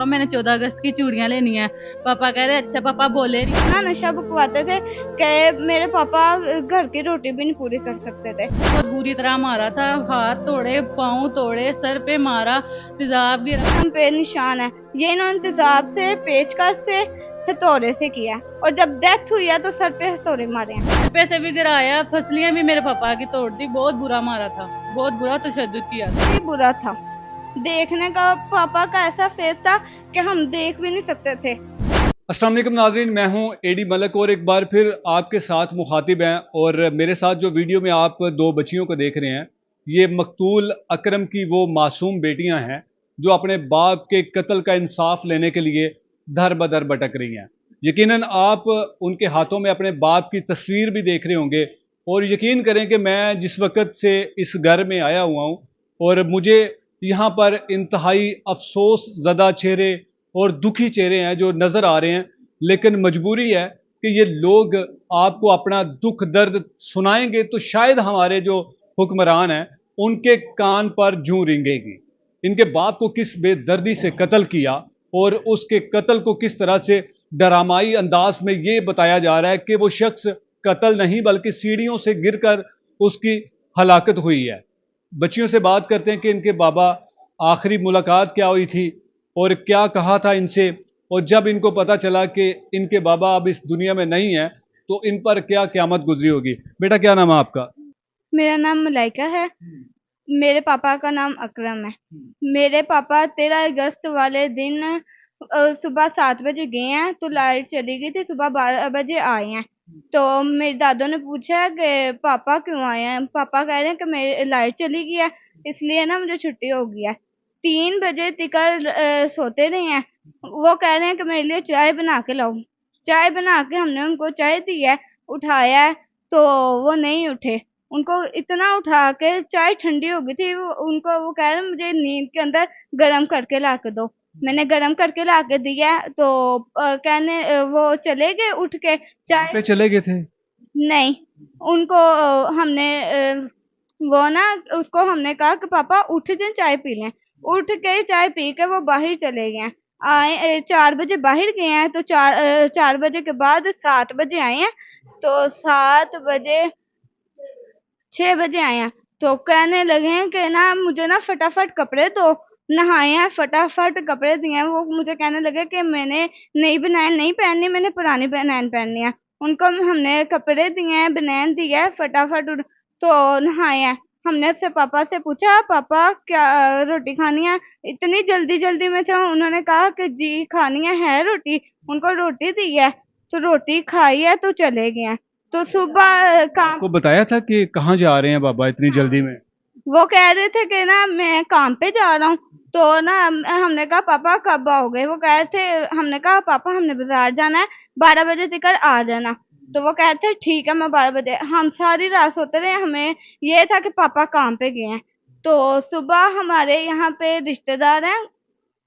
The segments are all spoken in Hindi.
मैंने 14 अगस्त की चूड़ियां लेनी है। पापा कह रहे अच्छा पापा बोले ना नशा बकवाते थे कि मेरे पापा घर की रोटी भी नहीं पूरी कर सकते थे। बहुत बुरी तरह मारा था, हाथ तोड़े, पाँव तोड़े, सर पे मारा, तेजाब गिरा। हम पे निशान है, ये इन्होंने तेजाब से, पेचकस से, हथौड़े से किया और जब डेथ हुई है तो सर पे हथौड़े मारे हैं। सर पे से भी गिराया, फसलियां भी मेरे पापा की तोड़ दी। बहुत बुरा मारा था, बहुत बुरा तशद्दुद किया था। ये बुरा था, देखने का पापा का ऐसा फेस था कि हम देख भी नहीं सकते थे। अस्सलाम वालेकुम नाज़रीन, मैं हूं एडी मलक और एक बार फिर आपके साथ मुखातिब हैं। और मेरे साथ जो वीडियो में आप दो बच्चियों को देख रहे हैं, ये मकतूल अकरम की वो मासूम बेटियां हैं जो अपने बाप के कत्ल का इंसाफ लेने के लिए दर बदर भटक रही हैं। यकीनन आप उनके हाथों में अपने बाप की तस्वीर भी देख रहे होंगे और यकीन करें कि मैं जिस वक़्त से इस घर में आया हुआ हूँ और मुझे यहाँ पर इंतहाई अफसोस ज़दा चेहरे और दुखी चेहरे हैं जो नज़र आ रहे हैं, लेकिन मजबूरी है कि ये लोग आपको अपना दुख दर्द सुनाएंगे तो शायद हमारे जो हुक्मरान हैं उनके कान पर जूं रेंगेगी। इनके बाप को किस बेदर्दी से कत्ल किया और उसके कत्ल को किस तरह से डरामाई अंदाज में ये बताया जा रहा है कि वो शख्स कत्ल नहीं बल्कि सीढ़ियों से गिरकर उसकी हलाकत हुई है। बच्चियों से बात करते हैं कि इनके बाबा आखिरी मुलाकात क्या हुई थी और क्या कहा था इनसे, और जब इनको पता चला कि इनके बाबा अब इस दुनिया में नहीं है तो इन पर क्या क़यामत गुजरी होगी। बेटा क्या नाम है आपका? मेरा नाम मलाइका है, मेरे पापा का नाम अकरम है। मेरे पापा 13 अगस्त वाले दिन सुबह 7 बजे गए हैं तो लाइट चली गई थी, सुबह 12 बजे आए हैं। तो मेरे दादों ने पूछा कि पापा क्यों आए हैं, पापा कह रहे हैं कि मेरी लाइट चली गई है इसलिए ना मुझे छुट्टी हो गई है। 3 बजे तक सोते रहे हैं, वो कह रहे हैं कि मेरे लिए चाय बना के लाओ। चाय बना के हमने उनको चाय दी है, उठाया है तो वो नहीं उठे। उनको इतना उठा के चाय ठंडी हो गई थी, उनको वो कह रहे मुझे नींद के अंदर गर्म करके ला के दो। मैंने गर्म करके ला के दिया तो वो चले गए उठ के चाय पे चले गए थे? नहीं, उनको हमने वो ना उसको हमने कहा कि पापा उठ जाए चाय पी लें। उठ के चाय पी के वो बाहर चले गए हैं। आए 4 बजे बाहर गए हैं तो 4 बजे के बाद 7 बजे आए हैं तो 7 बजे 6 बजे आए हैं तो कहने लगे हैं कि ना मुझे ना फटाफट कपड़े दो। नहाए हैं, फटाफट कपड़े दिए हैं। वो मुझे कहने लगे कि मैंने नई बनैन नहीं पहननी, मैंने पुरानी बनैन पहननी है। उनको हमने कपड़े दिए हैं, बनैन दी है, फटाफट तो नहाए हैं। हमने उससे पापा से पूछा पापा क्या रोटी खानी है? इतनी जल्दी जल्दी में थे, उन्होंने कहा कि जी खानी है रोटी। उनको रोटी दी है तो रोटी खाई है तो चले गए हैं। तो सुबह काम आपको बताया था कि कहाँ जा रहे हैं बाबा इतनी जल्दी में? वो कह रहे थे कि ना मैं काम पे जा रहा हूँ तो ना हमने कहा पापा कब आओगे? वो कह रहे थे, हमने कहा पापा हमने बाजार जाना है, 12 बजे तक आ जाना। तो वो कह रहे थे ठीक है मैं 12 बजे। हम सारी रात सोते रहे, हमें ये था कि पापा काम पे गए हैं। तो सुबह हमारे यहाँ पे रिश्तेदार हैं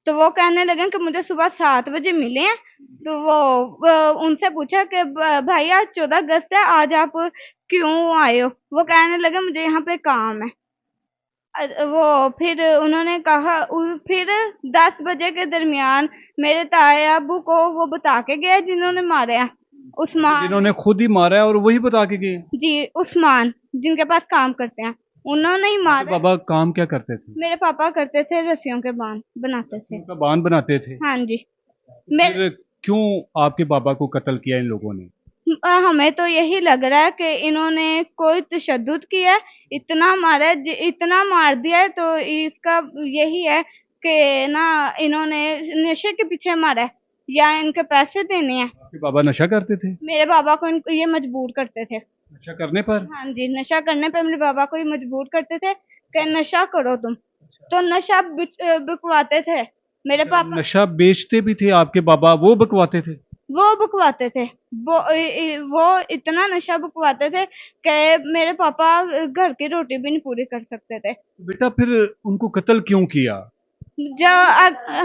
तो वो कहने लगे कि मुझे सुबह 7 बजे मिले हैं। तो वो उनसे पूछा कि भाई आज 14 अगस्त है, आज आप क्यों आए हो? वो कहने लगे मुझे यहाँ पे काम है। वो फिर उन्होंने कहा फिर 10 बजे के दरमियान मेरे ताया अब्बू को वो बता के गया जिन्होंने मारा है, उस्मान। जिन्होंने खुद ही मारा है और वही बता के गए? जी, उस्मान जिनके पास काम करते हैं, उन्होंने ही आपके मारा। बाबा काम क्या करते थे? मेरे पापा करते थे रस्सियों के बांध बनाते थे। उनका बांध बनाते थे? हाँ जी। फिर क्यों आपके बाबा को कत्ल किया इन लोगों ने? हमें तो यही लग रहा है कि इन्होंने कोई तशद्दुद किया है, इतना मारा है, इतना मार दिया है तो इसका यही है कि ना इन्होंने नशे के पीछे मारा है या इनके पैसे देने हैं। आपके बाबा नशा करते थे? मेरे बाबा को ये मजबूर करते थे। नशा करने पर? हाँ जी, नशा करने पे मेरे बाबा को ये मजबूर करते थे कि नशा करो तुम। तो नशा बिकवाते थे मेरे पापा। नशा बेचते भी थे आपके बाबा, वो बकवाते थे? वो बकवाते थे, वो इतना नशा बकवाते थे कि मेरे पापा घर की रोटी भी नहीं पूरी कर सकते थे। बेटा फिर उनको कत्ल क्यों किया?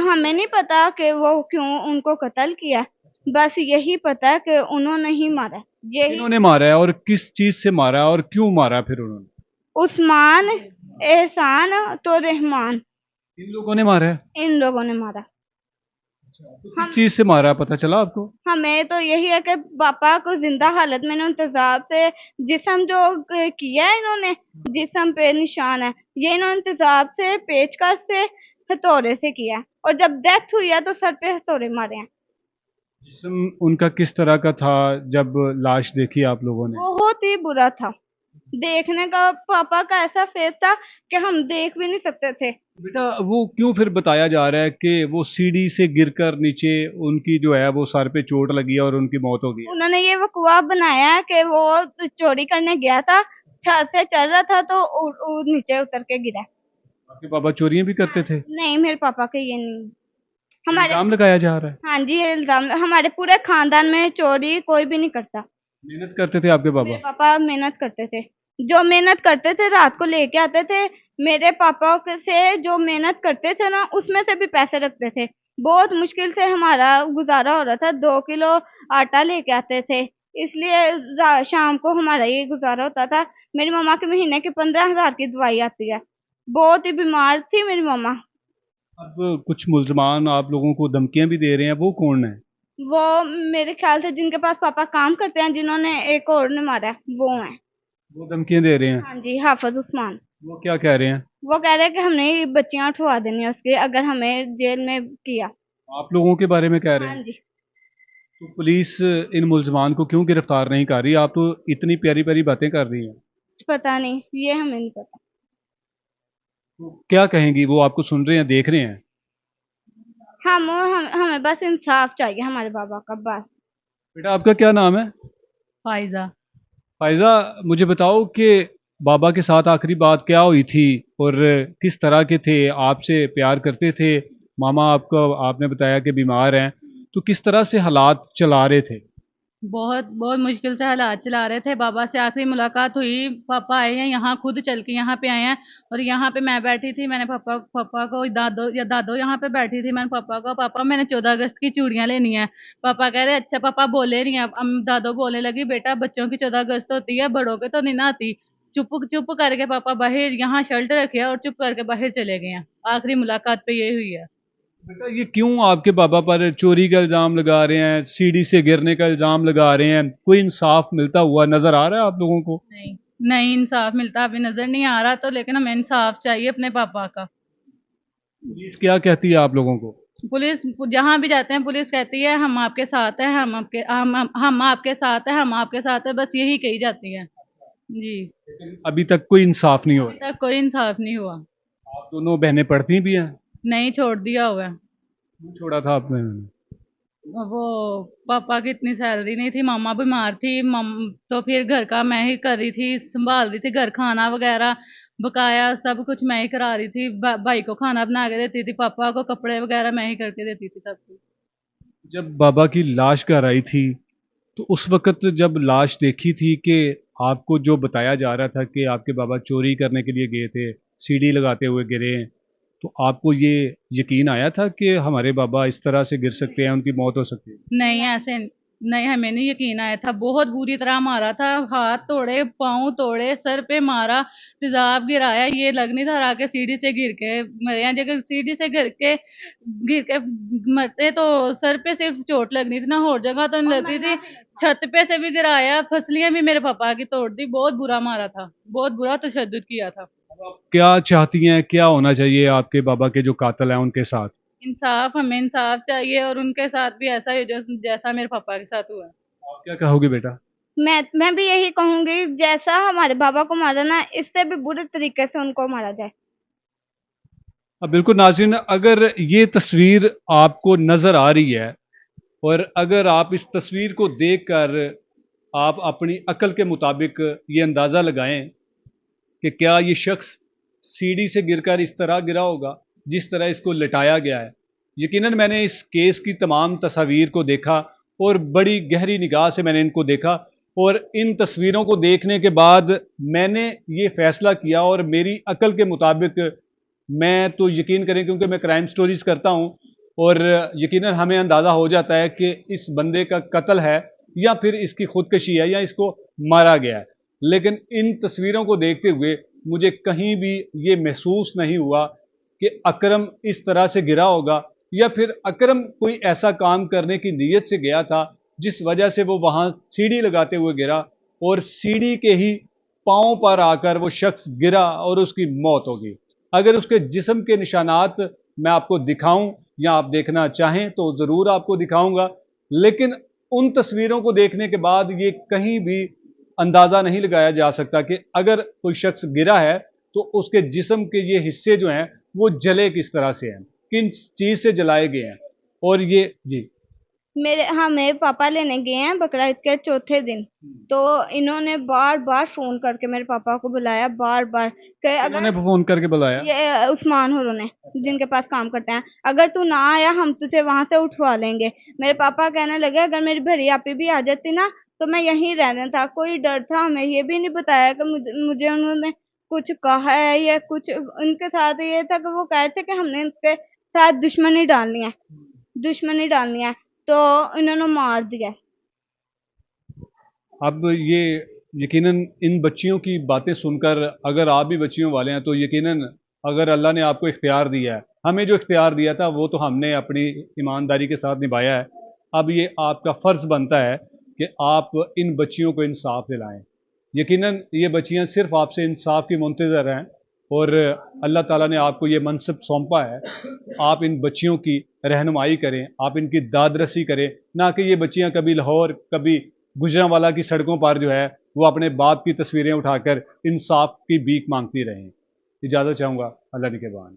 हमें नहीं पता कि वो क्यों उनको कत्ल किया, बस यही पता है कि उन्होंने ही मारा। यही इन्होंने मारा है और किस चीज से मारा है और क्यों मारा फिर उन्होंने? उस्मान, एहसान तो रहमान, इन लोगों ने मारा है? इन लोगों ने मारा। किस चीज से मारा पता चला आपको? हमें तो यही है कि पापा को जिंदा हालत में इन्होंने तेजाब से जिस्म जो किया है इन्होंने, जिस्म पे निशान है, ये इन्होंने तेजाब से पेचकस से हथौड़े से किया है। और जब डेथ हुई है तो सर पे हथौड़े मारे हैं। जिस्म उनका किस तरह का था जब लाश देखी आप लोगों ने? बहुत ही बुरा था देखने का। पापा का ऐसा फेस था कि हम देख भी नहीं सकते थे। बेटा वो क्यों फिर बताया जा रहा है कि वो सीढ़ी से गिरकर नीचे उनकी जो है वो सर पे चोट लगी है और उनकी मौत हो गई है? उन्होंने ये वकवा बनाया है कि वो चोरी करने गया था, छत से चढ़ रहा था तो नीचे उतर के गिरा। आपके पापा चोरियां भी करते थे? नहीं, मेरे पापा के ये नहीं। हमारे इल्जाम लगाया जा रहा है। हाँ जी, ये इल्जाम हमारे पूरे खानदान में चोरी कोई भी नहीं करता। मेहनत करते थे आपके मेरे पापा? पापा मेहनत करते थे, जो मेहनत करते थे रात को लेके आते थे। मेरे पापा से जो मेहनत करते थे ना उसमें से भी पैसे रखते थे। बहुत मुश्किल से हमारा गुजारा हो रहा था, 2 किलो आटा लेके आते थे, इसलिए शाम को हमारा ये गुजारा होता था। मेरी मम्मा के महीने की 15,000 की दवाई आती है। बहुत ही बीमार थी मेरी मम्मा। अब कुछ मुल्जमान आप लोगों को धमकियां भी दे रहे हैं, वो कौन है? वो मेरे ख्याल से जिनके पास पापा काम करते हैं, जिन्होंने एक और ने मारा है, वो हैं। वो धमकियां दे रहे हैं? हाँ जी, हाफिज उस्मान। वो क्या कह रहे हैं? वो कह रहे हैं कि हमने ये बच्चियां उठवा देनी है उसकी अगर हमें जेल में किया। आप लोगों के बारे में कह रहे हाँ हैं? जी। तो पुलिस इन मुल्जमान को क्यों गिरफ्तार नहीं कर रही? आप तो इतनी प्यारी प्यारी बातें कर रही हैं। पता नहीं, ये हमें नहीं पता। तो क्या कहेंगी? वो आपको सुन रहे हैं, देख रहे हैं? हमें बस इंसाफ चाहिए हमारे बाबा का, बस। बेटा आपका क्या नाम है? फायजा। फायजा, मुझे बताओ कि बाबा के साथ आखिरी बात क्या हुई थी और किस तरह के थे? आपसे प्यार करते थे? मामा आपको आपने बताया कि बीमार हैं, तो किस तरह से हालात चला रहे थे? बहुत बहुत मुश्किल से हालात चला रहे थे। बाबा से आखिरी मुलाकात हुई, पापा आए हैं यहाँ, खुद चल के यहाँ पे आए हैं। और यहाँ पे मैं बैठी थी, मैंने पापा पापा को दादो या दादो यहाँ पे बैठी थी, मैंने पापा को, पापा मैंने 14 अगस्त की चूड़ियाँ लेनी है। पापा कह रहे अच्छा, पापा बोले नहीं है। अब दादो बोलने लगी बेटा बच्चों की 14 अगस्त होती है, बड़ों के तो नहीं ना आती। चुप चुप करके पापा बाहर यहाँ शर्ट रखे और चुप करके बाहर चले गए हैं। आखिरी मुलाकात पे ये हुई है। बेटा ये क्यों आपके बाबा पर चोरी का इल्जाम लगा रहे हैं, सीढ़ी से गिरने का इल्जाम लगा रहे हैं? कोई इंसाफ मिलता हुआ नजर आ रहा है आप लोगों को? नहीं, नहीं इंसाफ मिलता अभी नजर नहीं आ रहा, तो लेकिन हमें इंसाफ चाहिए अपने पापा का। पुलिस क्या कहती है आप लोगों को? पुलिस जहाँ भी जाते हैं पुलिस कहती है हम आपके साथ हैं, हम आपके साथ हैं, हम आपके साथ हैं, बस यही कही जाती है जी। अभी तक कोई इंसाफ नहीं हो अभी रहा। तक कोई इंसाफ नहीं हुआ। आप दोनों बहनें पढ़ती भी हैं? नहीं, छोड़ दिया हुआ है। क्यों छोड़ा था आपने? वो पापा की इतनी सैलरी नहीं थी, मामा बीमार थी, तो फिर घर का मैं ही कर रही थी, संभाल रही थी घर, खाना वगैरह बकाया सब कुछ मैं ही करा रही थी। भाई को खाना बना के देती थी, पापा को कपड़े वगैरह मैं ही करके देती थी सब कुछ। जब बाबा की लाश घर आई थी तो उस वक्त जब लाश देखी थी कि आपको जो बताया जा रहा था कि आपके बाबा चोरी करने के लिए गए थे, सीढ़ी लगाते हुए गिरे हैं, तो आपको ये यकीन आया था कि हमारे बाबा इस तरह से गिर सकते हैं, उनकी मौत हो सकती है? नहीं, ऐसे नहीं, हमें नहीं यकीन आया था। बहुत बुरी तरह मारा था, हाथ तोड़े, पाँव तोड़े, सर पे मारा, तेजाब गिराया। ये लग नहीं था रहा कि सीढ़ी से गिर के मरे हैं। अगर सीढ़ी से गिर के मरते तो सर पे सिर्फ चोट लगनी थी ना, और जगह तो नहीं लगती थी। छत पे से भी गिराया, फसलियां भी मेरे पापा की तोड़ दी। बहुत बुरा मारा था, बहुत बुरा तशद्दुद किया था। क्या चाहती हैं, क्या होना चाहिए आपके बाबा के जो कातिल हैं उनके साथ? इंसाफ, हमें इंसाफ चाहिए और उनके साथ भी ऐसा ही हो जैसा मेरे पापा के साथ हुआ। आप क्या कहोगे बेटा? मैं भी यही कहूंगी, जैसा हमारे बाबा को मारा ना, इससे भी बुरे तरीके से उनको मारा जाए। अब बिल्कुल नाज़रीन, अगर ये तस्वीर आपको नज़र आ रही है और अगर आप इस तस्वीर को देखकर आप अपनी अक्ल के मुताबिक ये अंदाज़ा लगाएं कि क्या ये शख्स सीढ़ी से गिरकर इस तरह गिरा होगा जिस तरह इसको लिटाया गया है। यकीनन मैंने इस केस की तमाम तस्वीर को देखा और बड़ी गहरी निगाह से मैंने इनको देखा, और इन तस्वीरों को देखने के बाद मैंने ये फ़ैसला किया, और मेरी अक्ल के मुताबिक मैं तो यकीन करें क्योंकि मैं क्राइम स्टोरीज़ करता हूँ, और यकीनन हमें अंदाज़ा हो जाता है कि इस बंदे का कत्ल है या फिर इसकी खुदकशी है या इसको मारा गया है। लेकिन इन तस्वीरों को देखते हुए मुझे कहीं भी ये महसूस नहीं हुआ कि अकरम इस तरह से गिरा होगा या फिर अकरम कोई ऐसा काम करने की नीयत से गया था जिस वजह से वो वहां सीढ़ी लगाते हुए गिरा और सीढ़ी के ही पांव पर आकर वो शख्स गिरा और उसकी मौत हो गई। अगर उसके जिस्म के निशानात मैं आपको दिखाऊं या आप देखना चाहें तो ज़रूर आपको दिखाऊंगा, लेकिन उन तस्वीरों को देखने के बाद ये कहीं भी अंदाज़ा नहीं लगाया जा सकता कि अगर कोई शख्स गिरा है तो उसके जिस्म के ये हिस्से जो हैं वो जले किस तरह से हैं, किन चीज़ से जलाए गए हैं। और ये जी मेरे पापा लेने गए हैं बकरा ईद के चौथे दिन, तो इन्होंने बार बार फोन करके मेरे पापा को बुलाया, बार बार कि उन्होंने अगर फोन करके बुलाया। ये उस्मान होरों ने जिनके पास काम करते हैं, अगर तू ना आया हम तुझे वहां से उठवा लेंगे। मेरे पापा कहने लगे अगर मेरी भरी आपी भी आ जाती ना तो मैं यहीं रहना था, कोई डर था। हमें ये भी नहीं बताया कि मुझे उन्होंने कुछ कहा है या कुछ। उनके साथ ये था कि वो कह रहे थे कि हमने इनके साथ दुश्मनी डालनी है, तो इन्होंने मार दिया। अब ये यकीनन इन बच्चियों की बातें सुनकर अगर आप भी बच्चियों वाले हैं तो यकीनन अगर अल्लाह ने आपको इख्तियार दिया है, हमें जो इख्तियार दिया था वो तो हमने अपनी ईमानदारी के साथ निभाया है। अब ये आपका फ़र्ज़ बनता है कि आप इन बच्चियों को इंसाफ दिलाएं। यकीनन ये बच्चियां सिर्फ आपसे इंसाफ की मुंतज़र हैं और अल्लाह ताला ने आपको ये मनसब सौंपा है। आप इन बच्चियों की रहनुमाई करें, आप इनकी दादरसी करें, ना कि ये बच्चियां कभी लाहौर कभी गुजरांवाला की सड़कों पर जो है वो अपने बाप की तस्वीरें उठाकर इंसाफ की भीख मांगती रहें। इजाज़त चाहूँगा, अल्लाह निगहबान।